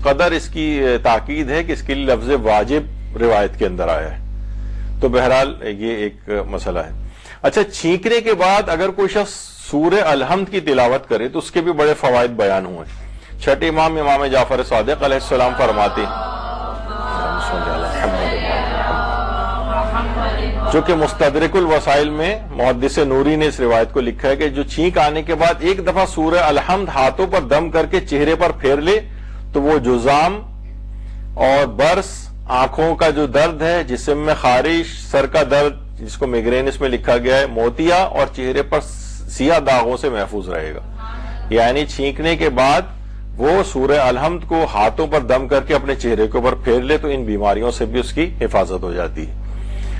कदर इसकी ताकीद है कि इसके लिए लफ्ज वाजिब रिवायत के अंदर आया है। तो बहरहाल ये एक मसला है। अच्छा, छींकने के बाद अगर कोई शख्स सूरह अलहम्द की तिलावत करे तो उसके भी बड़े फवायद बयान हुए। छठे इमाम जाफर सादिक अलैहिस्सलाम फरमाते हैं, जो कि मुस्तदरिकुल वसाइल में मुहद्दिस नूरी ने इस रिवायत को लिखा है कि जो छींक आने के बाद एक दफा सूरह अलहम्द हाथों पर दम करके चेहरे पर फेर ले तो वो जुजाम और बर्स, आंखों का जो दर्द है, जिस्म में खारिश, सर का दर्द जिसको मिग्रेन इसमें लिखा गया है, मोतिया और चेहरे पर सियाह दागों से महफूज रहेगा। यानी छींकने के बाद वो सूरह अलहम्द को हाथों पर दम करके अपने चेहरे के ऊपर फेर ले तो इन बीमारियों से भी उसकी हिफाजत हो जाती है।